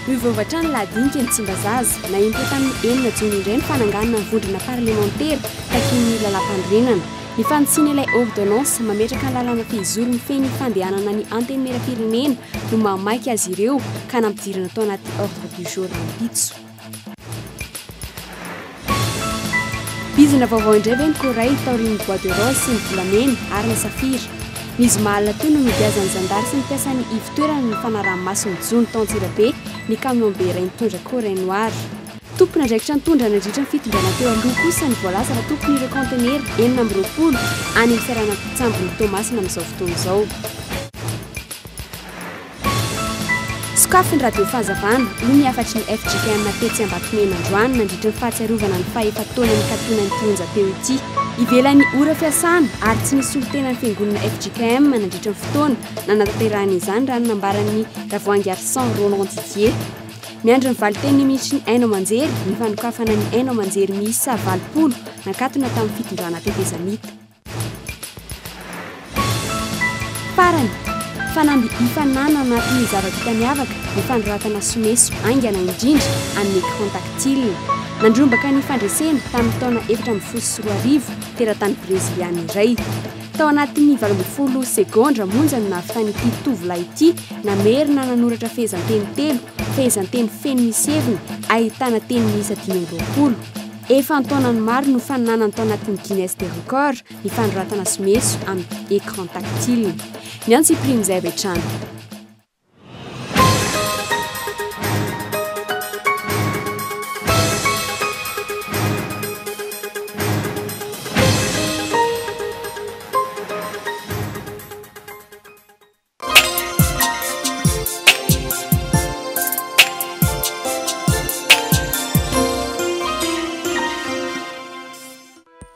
mivovatra ny ladinika ny Tsimbazaza na impy tamin'ny enina jona indray ny fananganana ny vondrona parlementaire takin'ny lalam-pandrenana. Ny fantsiany ilay ordonnance mametraka ny lalàna fehizoro ny feny fandehanana ny antenimieram-pirenena no mamaiky azy ireo ka nampidirana tao anaty ordre du jour ampitso. Bizina vaovao indray ve ny Corée taorian'ny bois de rose sy ny volamena ary ny safira. Nizy malina teo no mibiazan'ny zandary sy mpiasany ivitoerana ny fanaraha-masony jony taontsirabe ny camion be iray nitondra Corée noir. Tompona andraikitra nitondra nandritra ny fitondrana teo aloha kosa ny voalasa raha tompon'ireo conteneur 920 any amin'ny fiarana mpitsambony Tomasina amin'izao fotoana izao. Sokafy ny radio fahazavana no niafatry ny FJKM Tetsy Ambatomena androany nandritra ny fahatsiarovana ny fahefa-taona ny katonany tionja-peo ity. Ivelan'ny ora fiasana ary tsy nisy olo-tena ny fiangonana FJKM nandritra ny fotoana nanatanterahana izany raha nambaran'ny Ravoahangy Arsan Roland Didier. Miandry ny valiteny minitry ny Aino Manjery ny fanokafana ny Aino Manjery miisa 20 nankatona tamin'ny fitondrana tetezamita. Farany fanamby ifanana anatin'ny zava-bita miavaka ny fanoratana someso aingana indrindra amin'ny écran tactile. Nandrombaka ny fandresena tamin'ny taona 2014 teratany breziliana iray. Tao anatin'ny 20 segondra monja no nahavitany ity tovolahy ity namerina nanoratra fehezanteny telo, fehezanteny feno misevina, ahitana teny miisa 520. Efa antaonany maro no faninanany tao anatin'ny Guinness des records ny fanoratana someso amin'ny écran tactile. Ny antsiprimy izay avetrany.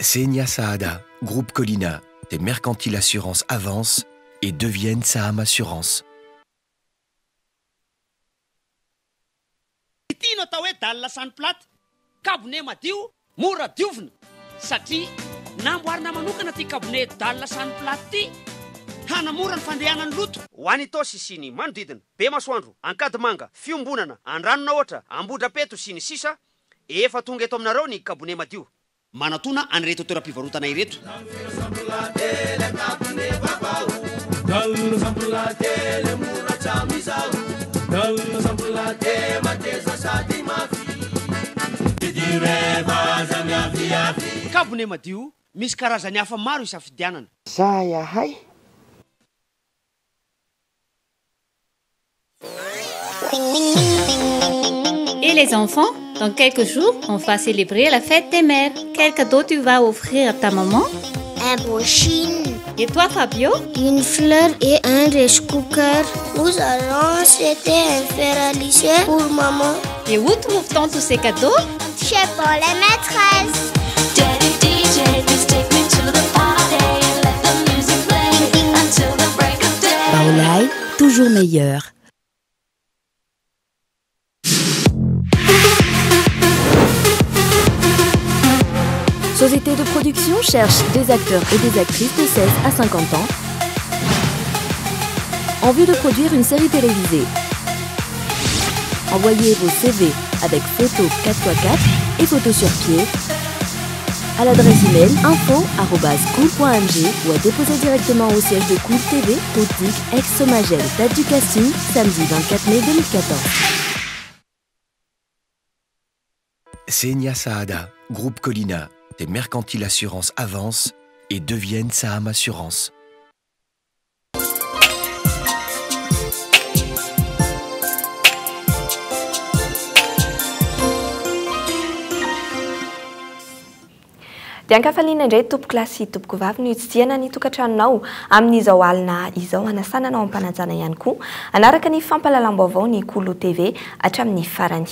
Senia Saada, Groupe Colina, des mercantiles assurances avancent et deviennent Saham Assurance. Tino atao hoe dalina saniplaty kabone madio mora diovina satria namboarina manokana ty kabone dalina saniplaty ty hanamora ny fandehanany loto ho any tosy sy ny manodidina be masoandro ankady manga fiombonana andranona ohatra ambodrapeto sy ny sisa efa tonga eto aminareo ny kabone madio manatona anireto toeram-pivarotana ireto. Kabone madio misy karazany hafa maro isafidianana. Za yahay. Et les enfants, dans quelques jours, on va célébrer la fête des mères. Quel cadeau tu vas offrir à ta maman? Un beau chine. Et toi, Fabio? Une fleur et un rice cooker. Nous allons acheter un fer à lisser pour maman. Et où trouve-t-on tous ces cadeaux? Chez Paul et maîtresse. Daddy DJ, please take me to the party. Let the music play until the break of day. Paolaï, toujours meilleur. Société de production cherche des acteurs et des actrices de 16 à 50 ans en vue de produire une série télévisée. Envoyez vos CV avec photos 4x4 et photos sur pied à l'adresse email info@cool.mg ou à déposer directement au siège de Cool TV, Boutique, Aix-Somagel. Date du casting, samedi 24 mai 2014. Senia Saada, Groupe Colina, des mercantiles assurances avancent et deviennent Saham Assurance. Diankafaliana indray tompoko lahy sy tompoko vavy no hitsidiana ny tokantranonao amin'izao alina izao hanasananao ampanajana ihany koa anaraka ny fampahalalam-baovao ny Kolo TV hatramin'ny farany.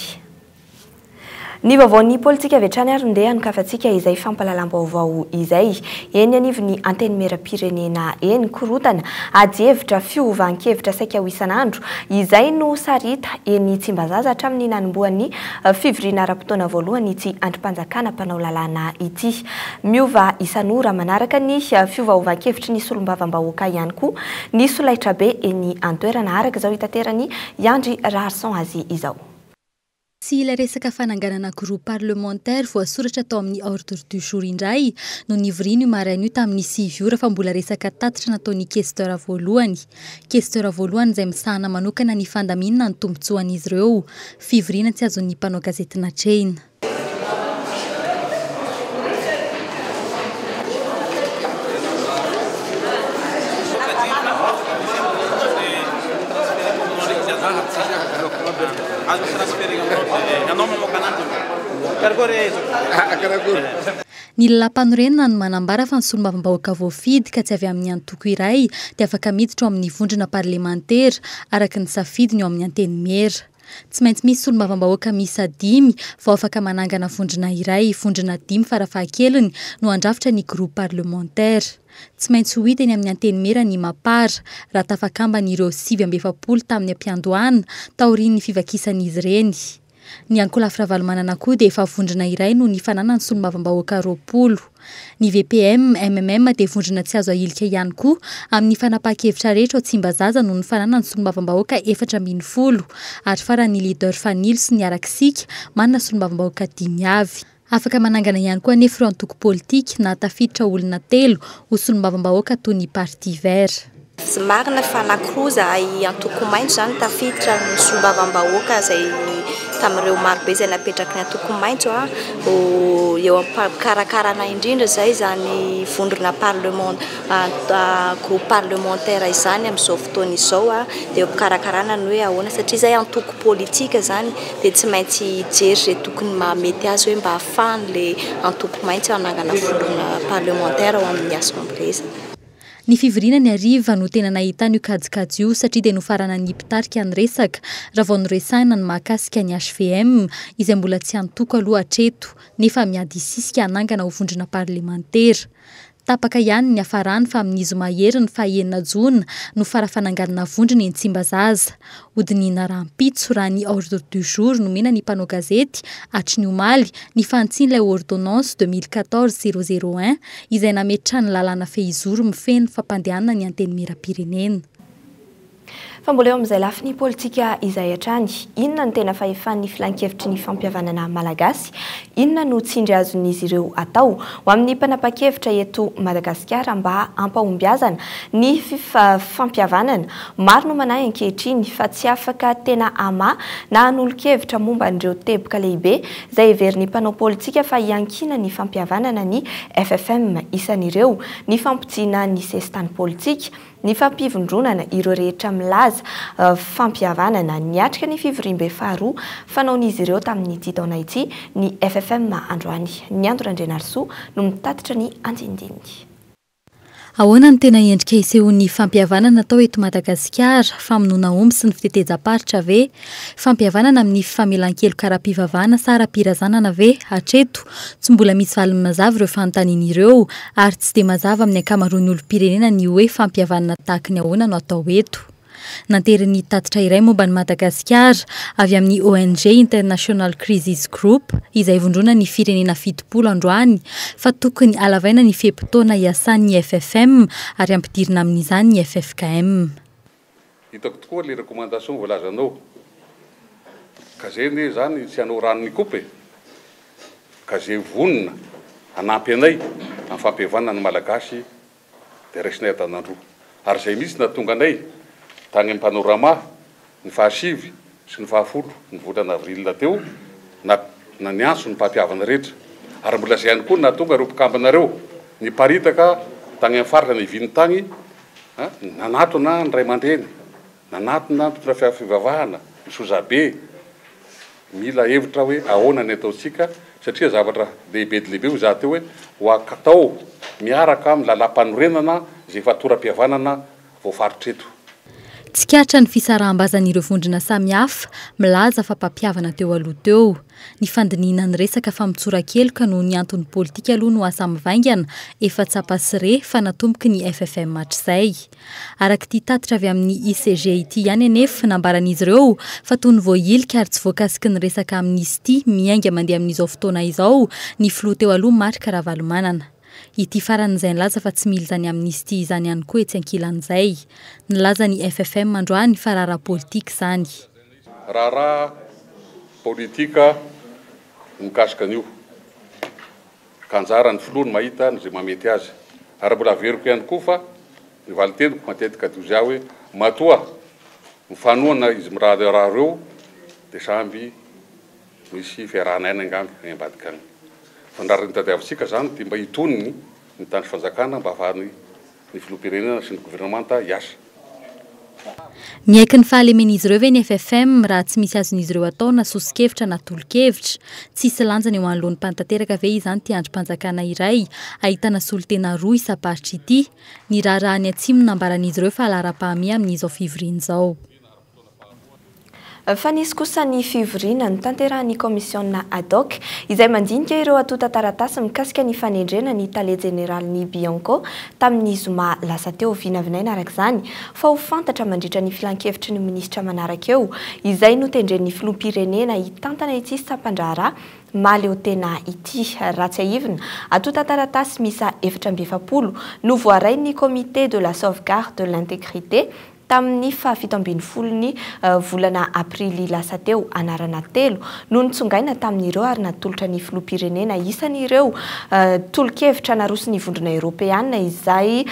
Ny vaovaon'ny politika avy hatrany ary ndeha anokafantsika izay fampahalalam-baovao izay eny anivon'ny anteny meram-pirenena eny korotana ady hevitra fiovan-kevitra saika ho isan'andro izay no sarita eny Tsimbazaza hatramin'ny nanomboan'ny fivoriana ara-potoana voalohany ity andrim-panjakana mpanao lalàna ity. Miova isan'ora manaraka ny fiovaovan-kevitry ny solombavam-bahoaka ihany koa ny solaitra be eny an-toerana araka izao hitaterany Yandry Rarson azy izao. Sy ilay resaka fananganana groupe parlementaire voasoratra tao amin'ny ordre du jour indray no nivoriny maraina io tamin'ny 6 ora fa mbola resaka tatitra nataon'ny questeur voalohany. Questeur voalohany izay misahana manokana ny fandaminana ny tombotsoan'izy ireo. Fivoriana tsy azon'ny mpanao gazety natrehina. Ny lalam-panorenana no manambara fa ny solombavam-bahoaka voafidy ka tsy avy amin'ny antoko iray dia afaka miditra ao amin'ny vondrona parlementaire araka ny safidiny ao amin'ny anteny miera. Tsy maintsy misy solombavam-bahoaka miisa 5 vao afaka manangana vondrona iray. Vondrona 5 farafahakeliny no andrafitra ny groupe parlementaire. Tsy maintsy ho hita eny amin'ny anteny miera ny mapara raha tafakamban'ireo 7 tamin'ny ampiandohana taorian'ny fivakisan'izy ireny. Ny Ankolafy Ravalomanana koa dia efa vondrona iray no ny fananany solombavam-bahoaka 20. Ny VPM, MMM dia vondrona tsy azo ahilika ihany koa amin'ny fanapahan-kevitra rehetra ao Tsimbazaza no ny fananany solombavam-bahoaka 410 ary faran'ny leader Fanils ny Araksika manana solombavam-bahoaka 5 avy. Afaka manangana ihany koa anefa ireo antoko politika na tafiditra olona 3 ho solombavam-bahoaka toy ny Parti Vert. Sy marina fa anankiroa antoko maitso zany tafiditra ny solombavam-bahoaka izay tamin'ireo marobe izay napetraky ny antoko maitso eo am-karakarana indrindra izay zany vondrona groupe parlementaire izany amin'izao fotoana izao dia eo am-karakarana ny hoe ahoana satria izay antoko politika zany dia tsy maintsy jery izay tokony mety azy hoe mba ahafahan'ilay antoko maitso hanangana vondrona parlementaire ao amin'ny assemblée. Ny fivoriana ny ariva no tena nahita io kajikajy io satria dia nofarana ny mpitarika ny resaka raha vao noresahina ny mahakasika ny HVM izay mbola tsy antoko aloha hatreto nefa miady isisika hanangana ho vondrona parlementaire. Tapaka ihany ny hafarany fa amin'izy mahery ny 9 Jona no farafananganana vondrona eny Tsimbazaza. Hodinina rahampitso raha ny ordre du jour no mena ny mpanao gazety hatry ny omaly ny fantsian'ilay ordonnance 2014-001 izay nametra ny lalàna fehizoro mifeny fampandehanana ny anteny meram-pirenena. Fa mbola eo amin'izay lafiny politika izay hatrany, inona ny tena fahefan'ny filan-kevitry ny fampihavanana malagasy, inona no tsindry azon'izy ireo atao ho amin'ny mpanapa-kevitra eto Madagasikara mba hampahombiazana ny fampihavanana. Maro no manahy ankehitriny fa tsy afaka tena ama na hanolo-kevitra momba an'ireo teboka lehibe izay heverin'ny mpanao politika fa hiankina ny fampihavanana ny FFM isan'ireo, ny fampitsiana ny sesitany politika, ny fampivondronana ireo rehetra milaza fampihavanana niatrika ny fivoriam-be faharoa fanaon'izy ireo tamin'ity taona ity ny FFM androany. Ny Andro Andrenarso no mitatitra ny andindiny. Ahoana ny tena endrika isehon'ny fampihavanana atao eto Madagasikara, famonoana omby sy ny fiteteza-paritra ve? Fampihavanana amin'ny famelan-kelo kara-pivavahana sa ara-pirazanana ve? Hatreto, tsy mbola misy valiny mazava ireo fanontanian'ireo ary tsy dia mazava amin'ny ankamaroan'ny olom-pirenena ny hoe fampihavanana tahaka ny ahoana no atao eto. Nanteriny tatitra iray momba ny Madagasikara avy amin'ny ONG International Crisis Group izay vondrona ny firenena 70 androany fa tokony alavaina ny fehim-potoana iasan'ny FFM ary ampidirina amin'izany ny FFKM. Hitako tokoa le recommandation voalazanao. Kazeny zany tsy hanao ranony kope. Kaze vonona hanampy anay amin'ny fampihavanana ny malagasy dia raisinay adanandroa. Ary izay misy na tonga anay tany amin'ny panorama ny fahasivy sy ny fahafolo ny volana avril teo na niantso ny mpampihavana rehetra ary mbola izay ihany koa natonga ireo mpikambana ny paritaka tany amin'ny faritra ny viny tany nanatona ny ray aman-dreny nanatona mpitondra fivavahana ny sozabe mila hevitra hoe ahoana ny ataontsika satria zavatra lehibe dia lehibe ho za teo hoe ho atao miaraka amin'ny lalam-panorenana izay efa tora-pihavanana voafaritra eto. tsikatra ny fisaraham-bazan'ireo vondrona samihafa milaza fa mpampiavana teo aloha teo ny fandiniana ny resaka famitsorakeloka noho ny antony politika aloha no asa mivaingana efa tsapasire fa natomboky ny FFM matrizay araka ity tatitra avy amin'ny ICG ity ihany anefa nambaran'izy ireo fa toy ny voailika ary tsy voakasiky ny resaka amnistia miainga mandeha amin'izao fotoana izao ny filoha teo aloha Marc Ravalomanana ity faran'izay nilaza fa tsy mila izany amnistia izany ihany koa etsy ankilan'izay nilaza ny FFM androany fa raharaha politika izany raharaha politika mikasika an'io ka anjara ny filoha ny mahita ny zay mamety azy ary mbola averiko ihany koa fa ny valiteniko matetika dozy aho hoe matoa mifanoana izy raha reo dia samby misy fiarahana aina angamby ambadika any fa ny raha nitadiavantsika zany dia mba hitoniny ny tany fanjakana mba ahafahany ny filoham-pirenena sy ny gouvernemanta hiasa miaiky ny fahalemen'izy ireo ve ny FFM raha tsy misy azon'izy ireo atao na sosikevitra na tolo-kevitra tsisy lanjany eo anoloan'ny mpantanteraka ve izany ty androm-panjakana iray ahitana solotena roa isaparitra ity ny raharahany atsimo nambaran'izy ireo fa lahara-pahamia amin'izao fivoriana izao fa nisy kosa ny fivoriana ny tanterahan'ny komisiona ad hoc izay mandinika ireo atota taratasy mikasika ny fanendrena ny tale generaly Bianco tamin'ny zoma lasa teo vinavinaina araka izany fa ho fantatra mandritra ny filan-kevitry ny minisitra manaraka eo izay notendren'ny filoham-pirenena hitantana ity sampandraharaha maleo tena ity ratsy aivina atota taratasy misa 720 no voarain'ny comité de la sauvegarde de l'intégrité tamin'ny fafito ambin'ny folony volana aprily lasa teo anarana telo no nitsongaina tamin'ireo ary natolotra ny filoham-pirenena isan'ireo tolo-kevitra narosy ny vondrona Europeana izay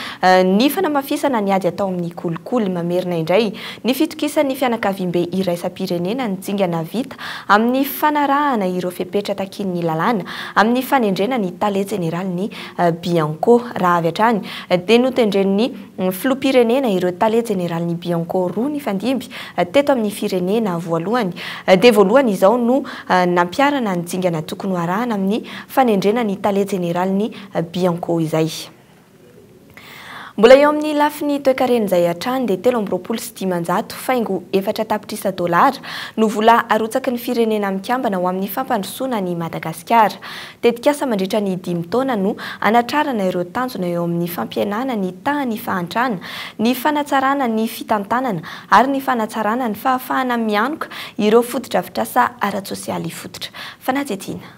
ny fanamafisana ny ady atao amin'ny kolikoly mamerina indray ny fitokisan'ny fianakaviam-be iraisam-pirenena ny tsingana vita amin'ny fanarahana ireo fepetra takin'ny lalàna amin'ny fanendrena ny tale generaly ny Bianco raha avy hatrany dia notendren'ny filoham-pirenena ireo tale generaly ny Bianco roa ny fandimby teto amin'ny firenena voalohany dia voalohany izao no nampiarana ny jingana tokony arahana amin'ny fanendrena ny tale generaly ny Bianco izay mbola eo amin'ny lafiny toe-karena izay hatrany dia 320 faingo 4 tapitrisa $, no vola arotsaky ny firenena mikambana ho amin'ny fampandrosoana ny Madagasikara. Tetikasa mandritra ny 5 taona no anatrarana ireo tanjona eo amin'ny fampihenana ny tahany fahantrana, ny fanatsarana ny fitantanana ary ny fanatsarana ny fahafahana mianoka ireo fotodrafitrasa ara-tsosialy fototra. Fanatetiana.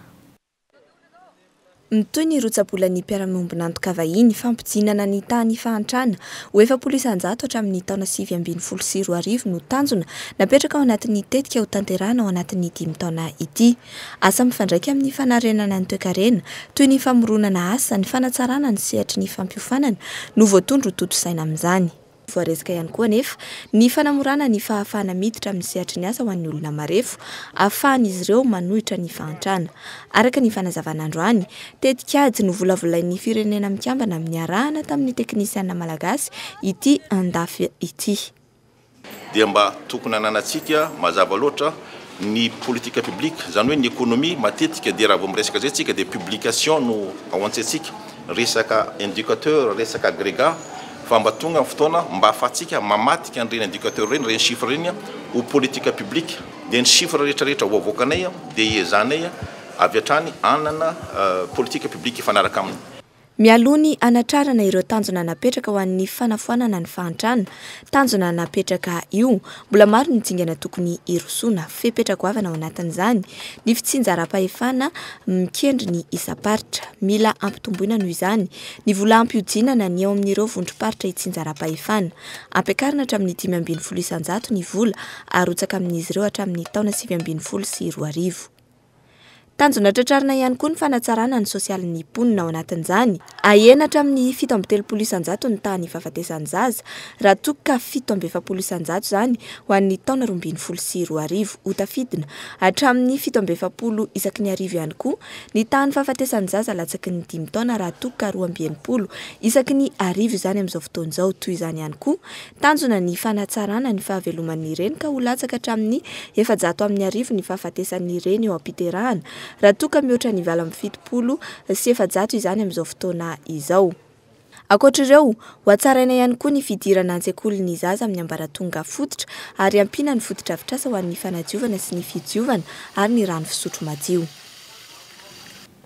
Mitoy ny rotsabolan'ny mpiara-miombonantoka vahiny fampijinana ny tany fahantrana ho 700 hatramin'ny taona 2014 no tanjona napetraka ao anatin'ny tetika ho tanterana ao anatin'ny 5 taona ity. Asa mifandraika amin'ny fanarenana ny toe-karena toy ny famoronana asa, ny fanatsarana ny sehatry ny fampiofanana no voatondro toto saina amin'izany. Voaresaka ihany koa anefa ny fanamorana ny fahafahana miditra amin'ny sehatry ny asa ho an'ny olona marefo ahafahan'izy ireo manohitra ny fahantrana. Araka ny fanazavana androany, tetikady no volavolain'ny firenena mikambana amin'ny arahana tamin'ny teknisiana malagasy ity andafy ity. Dia mba tokony ananatsika mazava loatra ny politika publique, zany hoe ny économie matetika dia raha vao miresaka zay tsika dia publication no ao antsaitsika, resaka indicateur, resaka agrégat fa mba tonga fotoana mba ahafahantsika mamatika an'ireny indicateur reny, reny chiffre reny ho politika publique. Dia ny chiffre rehetrarehetra ho avoakanay dia hiezanay avy hatrany anana politika publique ifanaraka aminy. Mialony anatrarana ireo tanjona napetraka ho an'ny fanafoanana ny fahantrana. Tanjona napetraka io mbola maro ny tsingana tokony irosona fepetraka avana ao anatin'izany. Ny fitsinjaram-pahefana mikendry ny isaparitra mila ampitomboina noho izany. Ny vola ampiodinana ny eo amin'ireo vondrom-paritra hitsinjaram-pahefana. Ampiakarina hatramin'ny 5,100 ny vola arotsaka amin'izy ireo hatramin'ny taona 2012. Tanjona tratrarina ihany koa ny fanatsarana ny sosialin'ny mponina ao anatin'izany. Ahena hatramin'ny 7,100 ny tahany fahafatesan'ny zaza, raha toa ka 7,100 zany ho an'ny taona 2012 ho tafidina. Hatramin'ny 7,70 isaky ny arivo ihany koa ny tahany fahafatesan'ny zaza latsaky ny 5 taona raha toa ka 20 isaky ny arivo izany amin'izao fotoana izao. Toy izany ihany koa tanjona ny fanatsarana ny fahaveloman'ny reny ka ho latsaka hatramin'ny 700 ny fahafatesan'ny reny eo ampiterahana. Raha toa ka mihoatra ny 770 sy 700 izany amin'izao fotoana izao. Ankoatr'ireo, ho atsaraina ihany koa ny fidirana an-tsekoly ny zaza amin'ny ambaratonga fototra ary ampiana ny fototra-afitrasa ho an'ny fanadiovana sy ny fidiovana ary ny rano fisotro madio.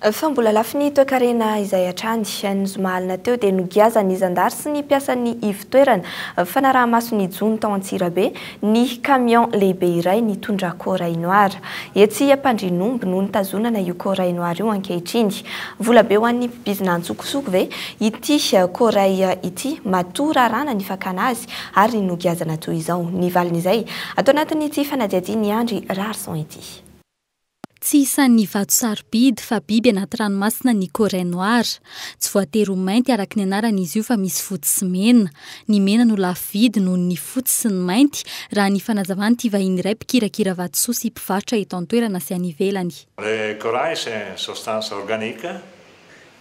Fa mbola lafy ny toe-karena izay hatrany ny zomahalina teo dia nogiaza ny zandary sy ny mpiasan'ny ivotoerana fanaraha-maso ny jony tao Antsirabe ny camion lehibe iray nitondra corail noir. Etsy Ampandrinomby no nitazonana io corail noir io ankehitriny. Vola be ho an'ny mpibizina antsokosoko ve ity corail ity matoa rarana ny fakana azy ary nogiazana toy izao. Ny valin'izay atao anatin'ity fanadiadiany Andry Rarson ity. Tsy isan'ny vato sarobidy fa biby anaty ranomasina ny corail noir. Tsy voatery ho mainty araka ny anarana izy io fa misy fotsy sy mena. Ny mena no lafo vidy noho ny fotsy sy ny mainty raha ny fanazavana ity vahiny iray mpikirakira vatosoa sy mpivarotra eto an-toerana sy any ivelany. Le corail c'est une substance organique.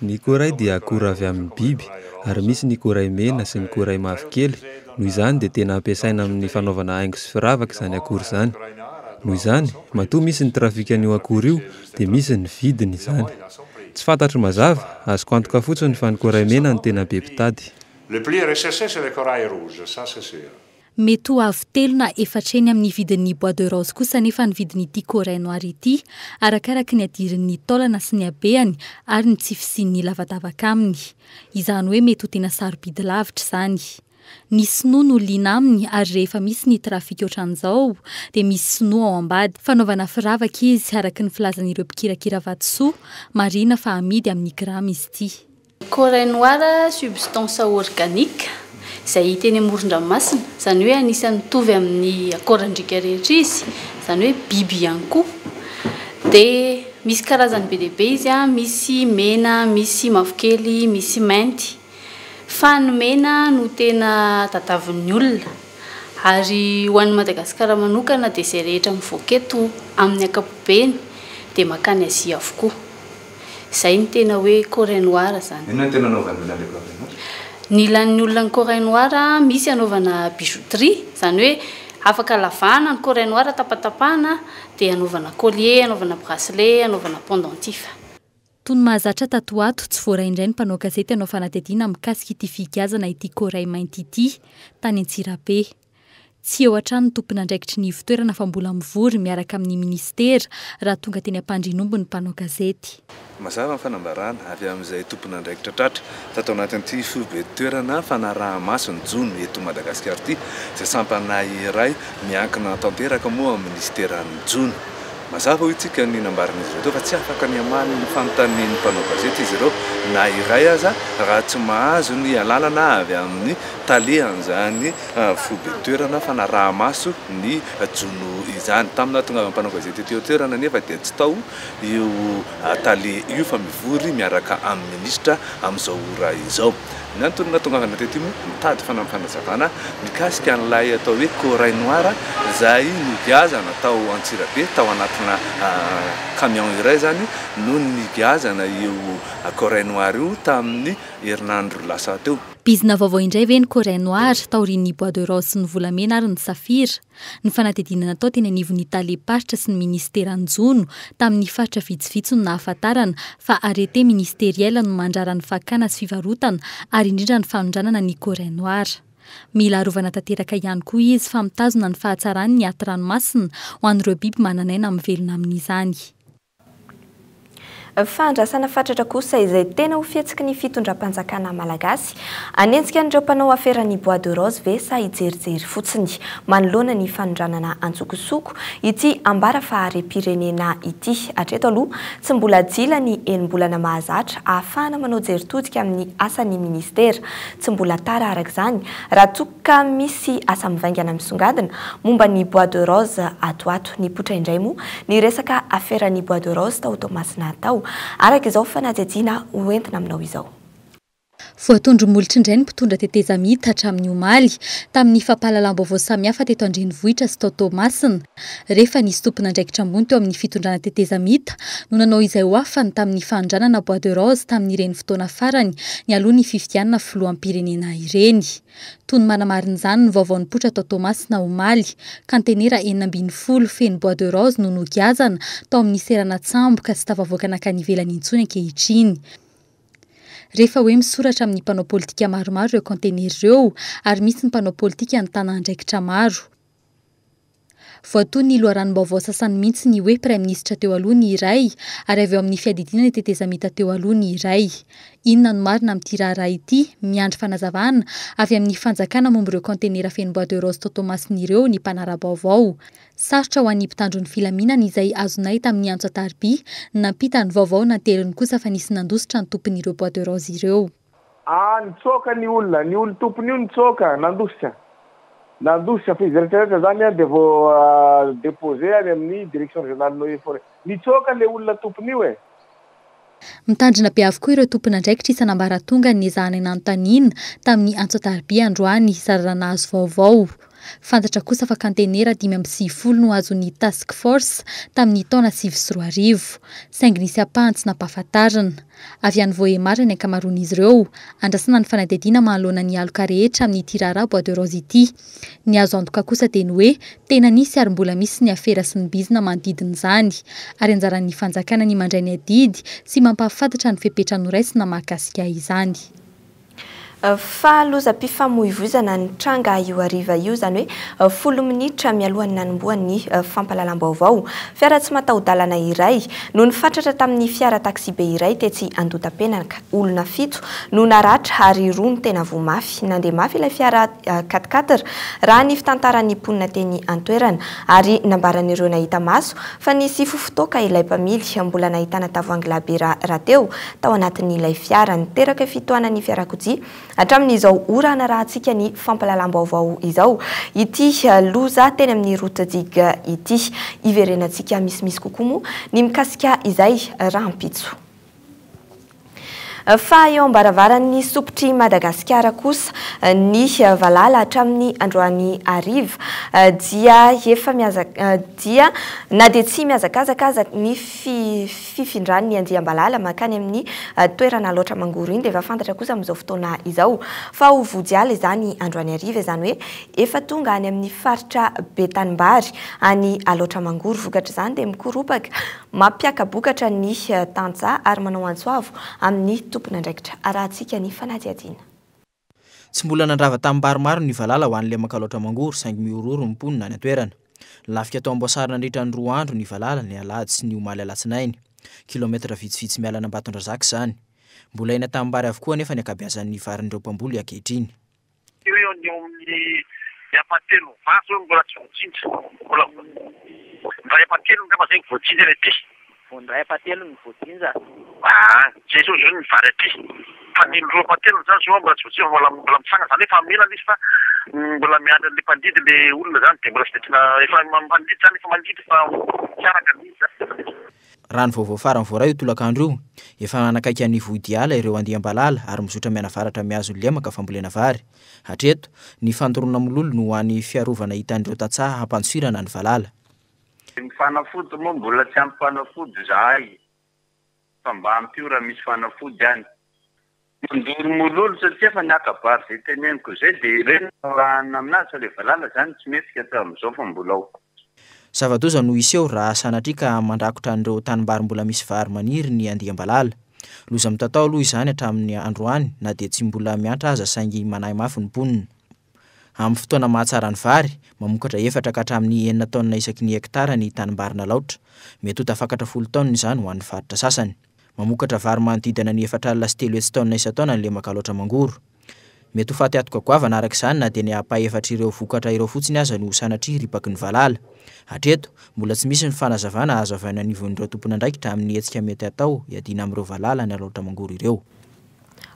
Ny corail dia akora avy amin'ny biby ary misy ny corail mena sy ny corail mavokely. Noho izany dia tena ampiasaina amin'ny fanaovana haingo sy firavaka izany akora izany. Noho izany, matoa misy ny trafikan'io akora io dia misy ny vidiny izany. Tsy fantatro mazava, azoko antoka fotsiny fa ny corail mena no tena be mpitady. Le plus recherché c'est le corail rouge, ça c'est sûr. Mety ho avy telo na efatreny amin'ny vidin'ny bois de rose kosa nefa ny vidin'ity corail noir ity arakaraka ny adirin'ny taolana sy ny habeany ary ny tsifisian'ny lavadavaka aminy. Izany hoe mety ho tena sarobidy lavitra izany. Ny sinoa no liana aminy ary rehefa misy ny trafika ohatran'izao dia misy sinoa ao ambady. Fanaovana firavaka izy araka ny filazan'ireo mpikirakira vatosoa marina fa amidy amin'ny grama izy ity. Corail noir substance organique izay hita eny amoron-dranomasina, izany hoe anisan'ny mitovy amin'ny akorandrika rehetra izy, izany hoe biby ihany koa. Dia misy karazany be dia be izy, misy mena, misy mavokely, misy mainty. Fa ny mena no tena tatavin'ny olona ary ho an'ny Madagasikara manokana dia izay rehetra mivoaka eto amin'ny ankapobeny dia makany Azia avokoa. Izay ny tena hoe corail noir izany. Inona no tena anaovan'ny olona ilay corail noir? Ny ilan'ny olona ny corail noir misy anaovana bijouterie, izany hoe afaka lavana ny corail noir tapatapahana dia anaovana collier, anaovana bracelet, anaovana pendentif. Toy ny mahazatra tato ato tsy voaray indray ny mpanao gazety anao fanadihadiana mikasika ity figiazana ity corail mainty ity tany Antsirabe. Tsy eo hatrany ny tompon'andraikitry ny ivotoerana fa mbola mivory miaraka amin'ny ministera raha tonga teny Ampandrinomby ny mpanao gazety. Mazava ny fanambarana avy amin'izay tompon'andraikitra tratra tato anatin'ity fivotoerana fanaraha-maso ny jony eto Madagasikara ity izay sampana iray miankina tanteraka moa amin'ny ministeran'ny jony. Mazava ho itsika ny nambaran'izy ireo fa tsy afaka ny amany ny fanontanian'ny mpanao gazety izy ireo na iray aza raha tsy mahazo ny alalana avy amin'ny talehan'izany fivotoerana fanaraha-maso ny jono izany. Tamina tonga avy mpanao gazety ety toerana nefa dia tsy tao io tale io fa mivory miaraka amin'ny ministra amin'izao ora izao. Ny antony natonga avy natety moa mitady fanazavana mikasika an'ilay atao hoe corail noir izay nigiazana tao Antsirabe tao anatina camion iray zany no nigiazana io corail noir io tamin'ny herinandro lasa teo. Bizina vaovao indray ve ny corail noir taorian'ny bois de rose sy ny volamena ary ny safira. Ny fanadihadiana natao teny anivon'ny taleparitra sy ny ministeran'ny jono tamin'ny faritra vitsivitsy no nahafantarana fa arete ministeriela no mandrara ny fakana sy fivarotana ary indrindra ny fanondranana ny corail noir. Mila arovana tanteraka ihany koa izy fa mitazona ny fahatsarany ny aty ranomasina ho an'ireo biby mananaina amin'ny velona amin'izany. Fandrasana fatratra kosa izay tena ho fihetsiky ny fitondram-panjakana malagasy. Anenjika an'ireo mpanao aferan'ny bois de rose ve sa hijerijery fotsiny manoloana ny fanondranana antsokosoko ity ambara faharem-pirenena ity. Hatreto aloha tsy mbola jila ny enim-bolana mahazatra ahafahana manao jeritodika amin'ny asan'ny ministera. Tsy mbola tara araka izany raha toka misy asa mivaingana misongadina momba ny bois de rose atoato. Ny potra indray moa ny resaka aferan'ny bois de rose tao Tomasina tao araka izao fanadihadiana hoentina aminao izao. Voatondro molitra indray ny mpitondra teteza mita hatramin'ny omaly tamin'ny fampahalalam-baovao samihafa teto Andrenivohitra sy tao Tomasina. Rehefa nisy tompon'andraikitra ambony teo amin'ny fitondrana teteza mita no nanao izay ho afany tamin'ny fanondranana bois de rose tamin'ireny fotoana farany ny aloha ny fifidianana filoham-pirenena ireny. Toy ny manamarin'izany ny vaovaon'ny potra tao Tomasina omaly kantenera 440 feno bois de rose no nogiazana tao amin'ny serana tsamboka sy tavavoaka nakany ivelany intsony ankehitriny. rehefa hoe misoratra amin'ny mpanao politika maromaro ireo conteneur ireo ary misy ny mpanao politika anytana andraikitra maro. Voatoa ny loharanam-baovao sasany mihitsy ny hoe Prime Ministra teo aloha ny iray ary avy eo amin'ny fiadidinana tetezamita teo aloha ny iray. Inona no marina amin'ity raharaha ity? Miandry fanazavana avy amin'ny fanjakana momba ireo contenera feno boîte de rose totomasiny ireo ny mpanara-baovao. Sarotra ho an'ny mpitandro ny filaminana izay azonay tamin'ny antso atarby nampita ny vaovao nanteriny kosa fa nisy nandositra ny tompon'ireo boîte de rose ireo. Nitsoaka ny olona tompony io nitsoaka nandositra fa izy rehetrarehetra zany dia vao déposé any amin'ny direction régionale Eaux et Forêts. Nitsoaka le olona tompony io Mitandrina be avokoa ireo tompon'andraikitra isan'ambaratonga ny ezahana ananontaniana tamin'ny antso atarby androany sararana azo vaovao. Fantatra kosa fa contenera 540 no azon'ny task force tamin'ny taona 2024. Saingy nisy ampahany tsy nampahafantarana. Avy any voaemara ny ankamaroan'izy ireo, andrasana ny fanadihadiana manoloana ny aloka rehetra amin'ny tirara boîte de rose ity. Ny azo antoka kosa dia ny hoe tena nisy ary mbola misy ny afera sy ny bizina manodidina izany, ary anjaran'ny fanjakana ny mandray ny adidy sy mampahafantatra ny fepetra noraisina mahakasika izany. Fa lozam-pifamoivoizana ny tranga io hariva io zany hoe 10 minitra mialohan'ny nanomboan'ny fampahalalam-baovao. Fiara tsy mataho-dalana iray no nifatratra tamin'ny fiara taxi be iray tetsy Andotapenaka. Olona 7 no naratra ary 2 ny tena voamafy. Nandeha mafy ilay fiara 4x4 raha ny fitantaran'ny mponina teny an-toerana ary nambaran'ireo nahita maso fa nisy fofotoaka ilay mpamily. Mbola nahitana tavoahangy labe rahateo tao anatin'ilay fiara. Niteraka fitohanan'ny fiarakodia hatramin'izao orana rahantsika ny fampahalalam-baovao izao. Ity loza teny amin'ny route-digue ity iverenantsika misimisy kokoa moa ny mikasika izay rahampitso. Fa eo ambaravarany sopotry Madagasikara kosa ny valala hatramin'ny androany hariva dia efa dia na dia tsy mihazakazaka ny fifindran'ny andiam-balala makany amin'ny toerana loatra mangoro iny dia efa fantatra kosa amin'izao fotoana izao fa ho vodiala izany androany hariva izany hoe efa tonga any amin'ny faritra Betanimbary any aloatra mangoro. Vokatra izany dia mikoropaka mampiakabokatra ny tantsa ary manao antsoavo amin'ny tompon'andraikitra arahantsika ny fanadihadiana. Tsy mbola nandrava tamin'ny maromaro ny valala ho an'ilay makaloatra mangoro saingy miororo ny mponina any an-toerana. Lafika tao amboasarina nandritra ny 2 andro ny valala ny alahady sy ny omaly alatsinainy. Kilometatra vitsivitsy miala Ambatondrazaka izany. Mbola eny Tambary avokoa nefa ny ankabeazan'ny varan'ireo mpamboly ankehitriny. Eo amin'ny yapatelo vaso mbola tsy voatsinja. Mbola yapatelo ngamba zay voatsinja rety. Ndray apatelo ny voatsinja. Zay zao ny vary aty. Fa ny roa apatelo zany zao mbola tsy voatsinja mbola mitsanga zany efa mila izy fa mbola miandry le mpandidy le olona zany dia mbola tsy tetina efa mandidy zany efa mandidy fa fiaraka nizy. Raha ny vaovao farany voaray io tolakandro io, efa anakaiky ny vodiala ireo andiam-balala ary mizotra mianavaratra miazo lemaka fambolena vary. Hatreto, ny fandorona mololo no any fiarovana hitan'ireo tantsaha hampantsirana ny valala. Ny fanafody moa mbola tsy ampy fanafody zahay fa mba ampio raha misy fanafody any. Mandoro mololo satria efa niakabary zay teneniko zay dia ireny raha aminazy fa le valala zany tsy mety hatao amin'izao fa mbola ao. Zava-doza no iseho raha sanatria ka mandrakotra an'ireo tanimbary mbola misy vary maniry ny andiam-balala. Loza mitatao aloha izany hatramin'ny androany na dia tsy mbola miantra aza saingy manahy mafy ny mponina. Amin'ny fotoana mahatsara ny vary, mamokatra 4 ka hatramin'ny 9 taonina isaky ny hektara ny tanimbary nalaotra. Mety ho tafakatra 10 taonina izany ho an'ny faritra sasany. Mamokatra vary manodidina ny 4 alina sy 3 taonina isa-taona ny le makaloatra mangoro. Mety ho faty atoka goavana araka izany na dia ny apa-efatra ireo vokatra ireo fotsiny aza no sanatria ripaky ny valala. Hatreto, mbola tsy misy ny fanazavana azo avy any anivon'ireo tompon'andraikitra amin'ny hetsika mety atao hiadiana amin'ireo valala ny aloatra mangoro ireo.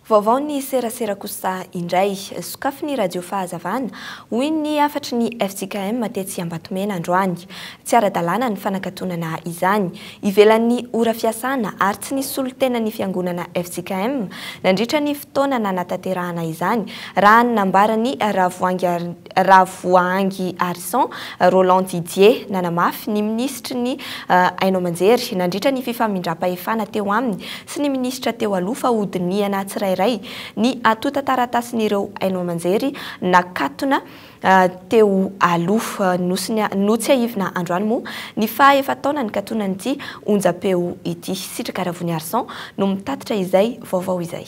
Vaovao ny serasera kosa indray sokafy ny radio fahazavana hoy ny afatry ny FJKM tetsy Ambatomena androany. Tsy ara-dalàna ny fanakatonana izany. Ivelan'ny ora fiasana ary tsy nisy solotena ny fiangonana FJKM nandritra ny fotoana nanatanterahana izany. Raha ny nambarany Ravoahangy Arison Roland Didier nanamafy ny ministra ny Aino Amanjery nandritra ny fifamindram-pahefana teo aminy sy ny ministra teo aloha fa hodiniana tsirairay ny atota taratasin'ireo Aino Amanjery nakatona teo aloha no tsy aivina androany moa ny faha-efa taona ny katonan'ity onjam-peo ity. Sitraka Ravony Arison no mitatitra izay vaovao izay.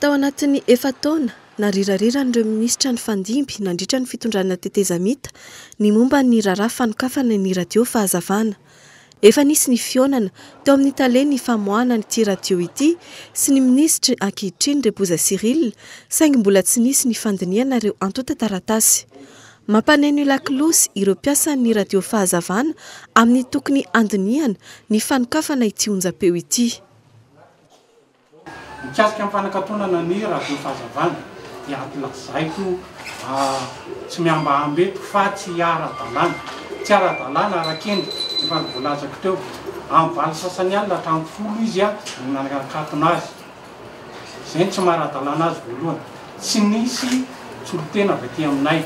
Tao anatin'ny efa taona narirariran'ireo minisitra ny fandimby nandritra ny fitondrana tetezamita ny momba ny raharaha fanokafana ny radio fahazavana. Efa nisy ny fionana teo amin'ny Italia ny famoahana n'ity radio ity sy ny ministry ankehitriny Reposa Cyril saingy mbola tsy nisy ny fandiniana ireo antota taratasy. Mampaneno ilakilosy ireo mpiasan'ny radio fahazavana amin'ny tokony andiniana ny fanokafana ity onjam-peo ity. Mikasika amin'ny fanakatonana ny radio fahazavana dia lazaiko tsy miambaambeto fa tsy ara-dalàna. Tsy ara-dalàna arak'endrika efa nivolazako teo amin'ny valo sasany alina hatramin'ny 10 izy no nanakatona azy. Izay tsy mara-dalàna azy voalohany. Tsy nisy tsolotena avy aty aminay.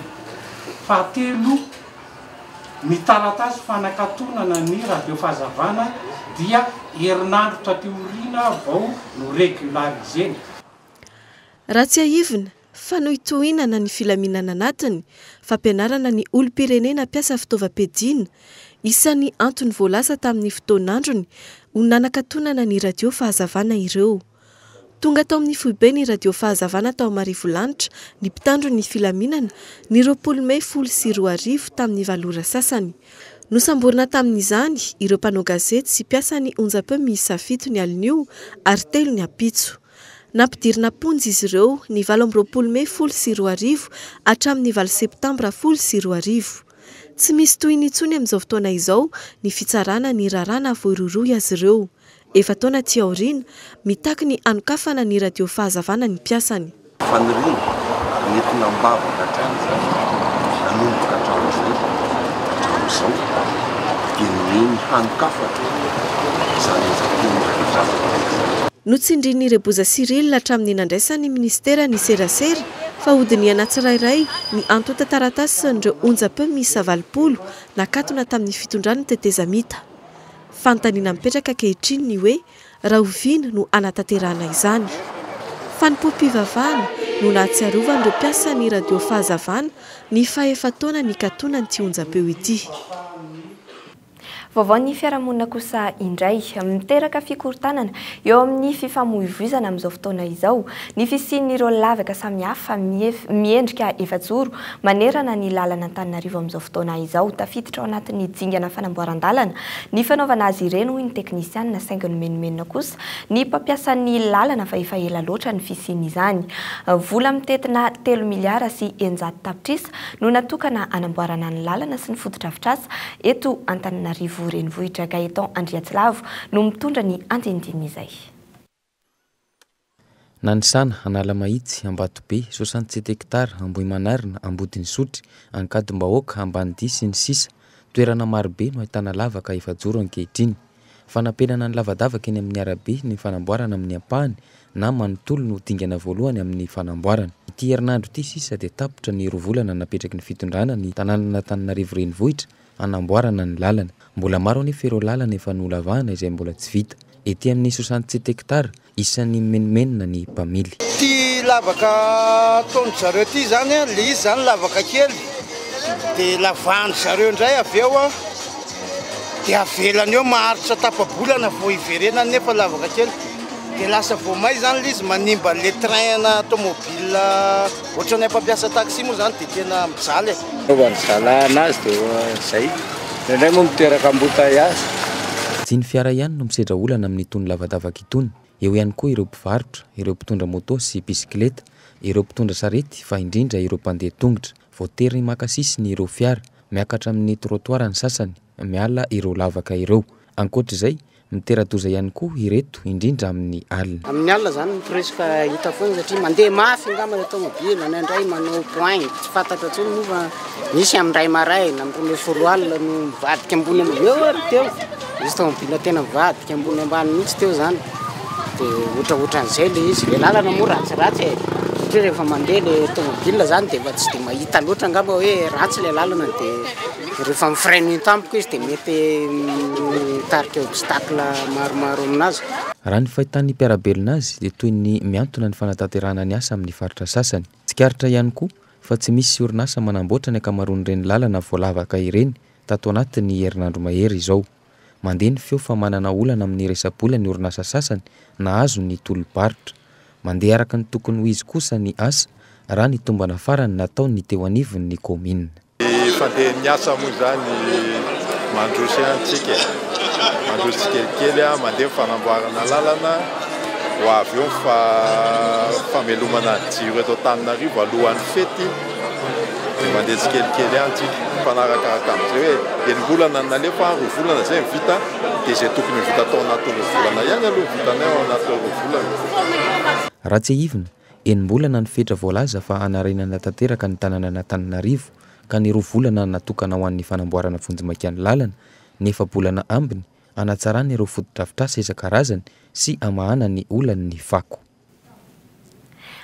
Fahatelo, ny taratasy fanakatonana ny radio fahazavana dia herinandro tateoriana vao no regularisena. Raha tsy ahivina fa no itohinana ny filaminana anatiny, fampianarana ny olom-pirenena mpiasa fitaovam-piadiana, isan'ny antony voalasa tamin'ny fotoan'androny ho nanakatonana ny radio fahazavana ireo. Tonga tao amin'ny foibe ny radio fahazavana tao Marivolanitra ny mpitandro ny filaminana ny 20 tamin'ny valora sasany. Nosamborina tamin'izany ireo mpanao gazety sy mpiasa ny onjam-peo miisa 7 ny alinio ary 3 ny apitso. Nampidirina ponjy izy ireo ny 20 hatramin'ny 9 septambra 20. Tsy misy toy ny intsony amin'izao fotoana izao ny fitsarana ny rarana voiroroy azy ireo. Efa taona ty aoriana mitaky ny anokafana ny radio fahazavana ny mpiasany. Faniriana mety nambavaka hatrany nanomboka hatramin'izay hatramin'izao dia ny hanokafana izany ezakeny. Notsindrin'ny Reposa Cyril hatramin'ny nandraisan'ny ministera ny serasera fa hodiniana tsirairay ny antota taratasy sy ireo onjam-peo miisa 20 nakatona tamin'ny fitondrana tetezamita. Fantaniana mipetraka ankehitriny ny hoe raha oviana no anatanterahana izany. Fanimpom-pivavahana no nahatsiarovana ireo mpiasa ny radio fahazavana ny fahefa-taona ny katona n'ity onjam-peo ity. Vaovao ny fiarahamonina kosa indray miteraka fikortanana eo amin'ny fifamoivoizana amin'izao fotoana izao ny fisian'ireo lavaka samihafa miendrika efajoro manerana ny lalana Antananarivo amin'izao fotoana izao tafiditra ao anatin'ny dingana fanamboaran-dalana ny fanaovana azy ireny hoy ny teknisianina saingy nomenomenona kosa ny mpampiasa ny lalana fa efa ela loatra ny fisian'izany. Vola mitetina 3 miliara sy 100 tapitrisa no natokana anamboarana ny lalana sy ny fototra-afitrasa eto Antananarivo renivohitra Gaetan Andriatsilavo no mitondra ny andinindinizay. Nanisana Analamahitsy Ambatobe 67 hektara Ambohimanarina Ambodinisotry Ankadimbahoaka Ambanidia sy ny sisa toerana marobe no ahitana lavaka efajoro ankehitriny. Fanampenana ny lavadavaka eny amin'ny arabe ny fanamboarana amin'ny ampahany na manontolo no dingana voalohany amin'ny fanamboarana. Ity herinandro ity sisa dia tapitra ny 2 volana napetraky ny fitondrana ny tanàna Antananarivo renivohitra anamboarana ny lalana. Mbola maro anefa ireo lalana efa nolavahana izay mbola tsy vita. Ety amin'ny 67 hektara isan'ny menomenona ny mpamily. Ty lavaka taony zareo ty zany le izy zany lavaka kely dia lavahany zareo indray avy eo dia avelany eo maharitra tapa-bolana vao iverenany nefa lavaka kely dia lasa vao may zany le izy manimba le train na automobile ohatran'ny mpampiasa taxi moa zany dia tena mijaly. Zalana azy dia izay indray moa miteraka embouteillage. Tsy ny fiara ihany no misedra olana amin'ny itony lavadavaka itony. Eo ihany koa ireo mpivarotra, ireo mpitondra moto sy bisikileta, ireo mpitondra sarety fa indrindra ireo mpandeha tongotra. Voatery ny makasisiny ireo fiara, miakatra amin'ny trottoir ny sasany, miala ireo lavaka ireo. Ankoatr'izay, mitera-doza ihany koa ireto indrindra amin'ny alina. Amin'ny alina zany presque hita foana satria mandeha mafy angamba automobile indray manao point tsy fantatra tsony moa fa misy amin'ny ray maray na amin'ny 10 alina no mivadika ambony ambany teo. Misy automobile tena mivadika ambony ambany mihitsy teo zany. Dia ohatran'izay le izy. Le lalana moa ratsiratsy satria rehefa mandeha le automobile zany dia efa tsy dia mahita loatra angamba hoe ratsy le lalana dia rehefa mifreine tampoka izy dia mety mitarika obstacle maromaro aminazy. Raha ny fahitan'ny mpiarabelona azy dia toy ny miantona ny fanatanterahana ny asa amin'ny faritra sasany. Tsikaritra ihany koa fa tsy misy orinasa manamboatra ny akamaroan'ireny lalana voalavaka ireny tato anatin'ny herinandro mahery izao. Mandeha ny feo fa manana olana amin'ny resa-bola ny orinasa sasany na azo ny tolo-barotra. mandeha araka ny tokony ho izy kosa ny asa raha ny tombana farany natao ny teo anivony ny komina. Fandeha niasa moa zany mandrosy antsika mandrosy kelikely mandeha fanamboarana lalana ho avy eo famelomana jiro eto Antananarivo alohan'ny fety dia mandeha tsikelikely antsika mpanarakaraka amin'izay hoe enim-bolana nalefa roa volana zay vita dia izay tokony vita tao anaty roa volana ihany aloha vitanay ao anaty roa volana. Raha tsy ahivina enim-bolana ny fetra voalaza fa anarenana tanteraka ny tanànan'Antananarivo ka ny roa volana natokana ho an'ny fanamboarana vonjimakian'ny lalana nefa bolana ambiny anatsarany ireo fotodrafitrasa isan-karazany sy amahana ny olan'ny fako.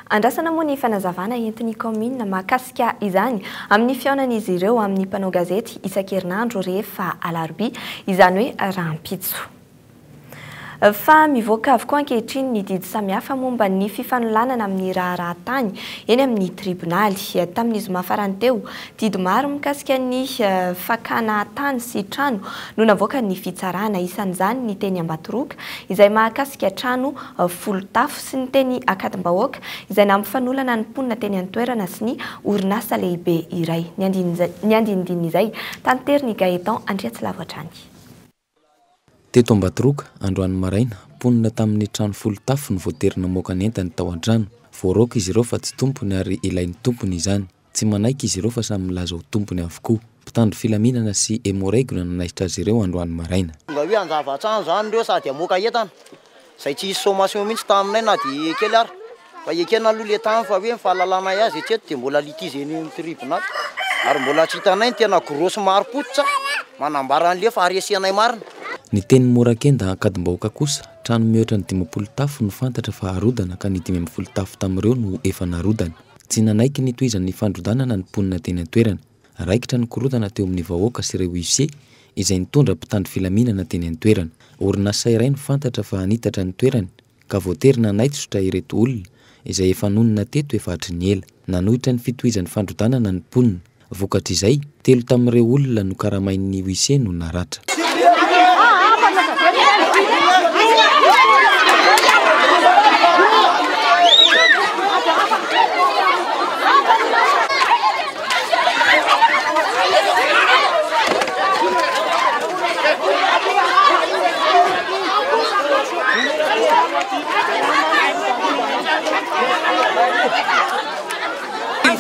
Andrasana moa ny fanazavana entin'ny komina mahakasika izany amin'ny fiaonan'izy ireo amin'ny mpanao gazety isan-kerinandro rehefa alarobia izany hoe rahampitso. Fa mivoaka avokoa ankehitriny ny didy samihafa momba ny fifaноlanana amin'ny rahatany eny amin'ny tribonaly. Tamin'ny zoma farany teo, didy maro mikasika ny fakana tany sy trano no navoaka ny fitsarana, isan'izany ny teny Ambatoroka izay mahakasika trano folo tafo sy ny teny Akadimbahoaka izay nampifanolana ny mponina teny Antoerana sy ny orinasa lehibe iray. Ny andinindiny izay tanteriny Gaetan Andriatsilavo hatrany. Teto Ambatoroka androany maraina mponina tamin'ny trano folo tafo ny voaterina moka ny entany tao an-trano. Voaroka izy ireo fa tsy tompony ary ilain'ny tompony izany. Tsy manaiky izy ireo fa samy milaza ho tompony avokoa. Mpitandro filaminana sy Emoregona nanaisitra azy ireo androany maraina. Nga hoe anjava-trano zany reo sady amoaka entana izay tsy hisy sommation mihitsy taminay na dia kely ary fa ekena aloha le tany fa hoe mifahalalana azy etreto dia mbola litizeny amin'ny tribunal ary mbola tsy hitanay ny tena grosy maro-potitra manambara an'le fa haresianay marina. Ny teny Morakenda Akadimbahoaka kosa trano mihoatra ny 50 tafo no fantatra fa harodana ka ny 50 tafo tamin'ireo no efa narodana. Tsy nanaiky ny toizan'ny fandrodanana ny mponina teny Antoerana. Raikitra ny korotana teo amin'ny vahoaka sy ireo huissier izay nitondra mpitandro filaminana teny Antoerana. Orinasa iray no fantatra fa hanitatra ny toerany ka voaterina naitsotra ireto olona izay efa nonina teto efa hatry ny ela. Nanohitra ny fitohizan'ny fandrodanana ny mponina. Vokatra izay 3 tamin'ireo olona no karamain'ny huissier no naratra.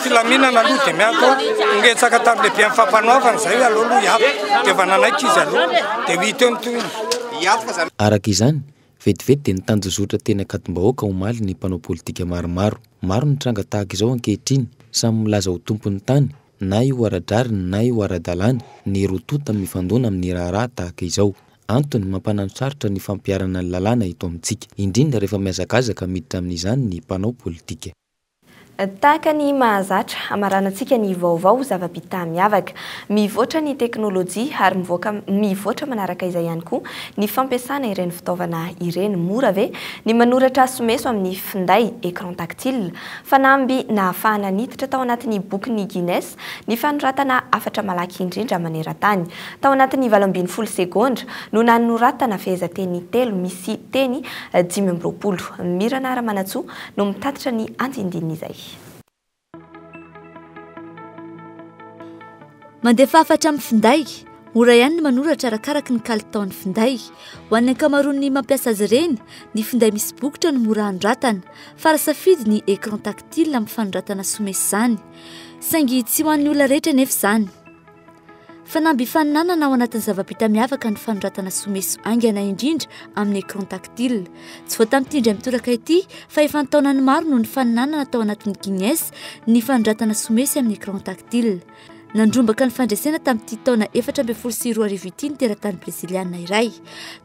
Filaminana aloha dia miato ngesaka tamin'le be mifampanaovana izay hoe aloha hiato dia efa nanaiky izy aloha dia hita eo ny tohiny. Araka izany vetivety dia nitanjozotra teny Akadimbahoaka omaly ny mpanao politika maromaro. Maro ny tranga tahaka izao ankehitriny samy milaza ho tompon'ny tany na io ara-drariny na io ara-dalàna ny rotota mifandona amin'ny raharaha tahaka izao. Antony mampanano sarotra ny fampiarana ny lalàna eto amintsika indrindra rehefa miazakazaka miditra amin'izany ny mpanao politika. Tahaka ny mahazatra amaranantsika ny vaovao zava-bita miavaka mivoatra ny teknôlôjia ary mivoatra manaraka izay ihany koa ny fampiasana ireny fitaovana ireny mora ve ny manoratra someso amin'ny finday écran tactile fanamby na ahafahana niditra tao anatin'ny boky Guinness ny fanoratana afatra malaky indrindra maneran-tany tao anatin'ny 20 segondra no nanoratana fehezanteny 3 misy teny 520. Mirana Ramanatsoa no mitatitra ny andindiny izay. Mandefa afatra amin'ny finday, mora ihany ny manoratra arakaraka ny kalitaon'ny finday. Ho an'ny ankamaroan'ny mampiasa azy ireny, ny finday misy bokotra no mora anoratana, fa safidy ny écran tactile amin'ny fanoratana somesy izany. Saingy tsy ho an'ny olona rehetra nefa izany. Fanamby faninanana ao anatin'ny zava-bita miavaka ny fanoratana someso aingana indrindra amin'ny écran tactile. Tsy voatam'ity indray mitoraka ity fa efa ntaonany maro no ny faninanana tao anatin'ny Guinness ny fanoratana somesy amin'ny écran tactile. Nandrombaka ny fandresena tamin'ity taona 4.4 ity ny teratany breziliana iray.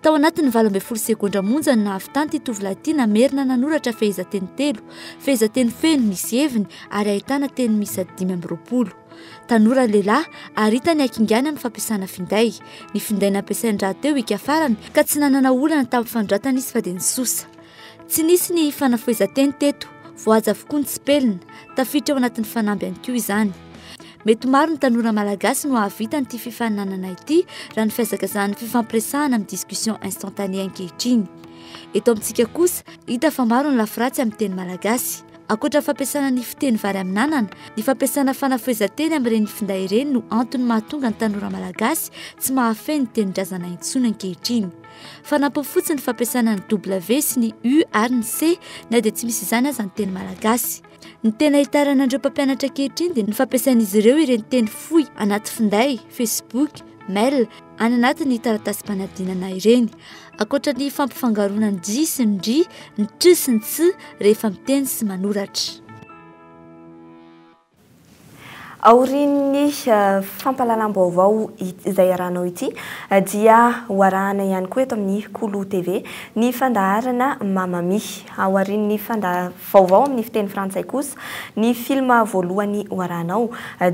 Tao anatin'ny 12 segondra monja no nahavitany ity tovolahy ity namerina nanoratra fehezanteny 3, fehezanteny feno misy heviny ary ahitana teny misy 520. Tanora lehilahy ary hitany akingany amin'ny fampiasana finday. Ny finday nampiasainy rahateo hika farany ka tsy nanana olana tamin'ny fanoratana izy fa dia nisosa. Tsy nisy ny fanafoezanteny teto, voahaja avokoa ny tsipelina, tafiditra ao anatin'ny fanamby ihany koa izany. mety maro ny tanora malagasy no ahavita nyity fifaninanana ity raha ny fiazakazahany fifampiresahana amin'ny discussion instantané ankehitriny. Eto amintsika kosa hita fa maro ny lafiratsy amin'ny teny malagasy. Akoatra fampiasana ny fiteny vary amin'anana, ny fampiasana fanafoezan-teny amin'ireny finday ireny no antony mahatonga ny tanora malagasy tsy mahafehy ny tenin-drazana intsony ankehitriny. Fanampy fotsiny ny fampiasana ny W sy ny U ary ny C na dia tsy misy izany aza ny teny malagasy. Ny tena hitaran'andreo mpampianatra ankehitriny dia ny fampiasan'izy ireo ireny teny fohy anaty finday, Facebook, mail, any anatin'ny taratasy mpanadinana ireny. Akoatra ny fampifangaroana ny J sy ny J, ny T sy ny Ts rehefa miteny sy manoratra. Aorin'ny fampahalalam-baovao izay arahanao ity dia hoarahana ihany koa eto amin'ny Kolo TV ny fandaharana Mamami. Aorin'ny vaovao amin'ny fiteny frantsay kosa ny filma voalohany hoarahanao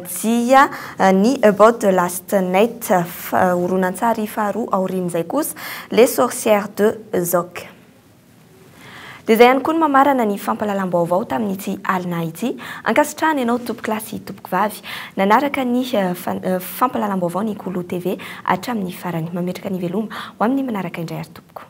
dia ny About the Last Night horonan-tsary faharoa aorin'izay kosa Les Sorcières de Zoc. Dia izay ihany koa ny mamarana ny fampahalalam-baovao tamin'ity alina ity. Ankasitrahana ianao tompoko lahy sy tompoko vavy nanaraka ny fampahalalam-baovao ny Kolo TV hatramin'ny farany. Mametraka ny veloma ho amin'ny manaraka indray ary tompoko.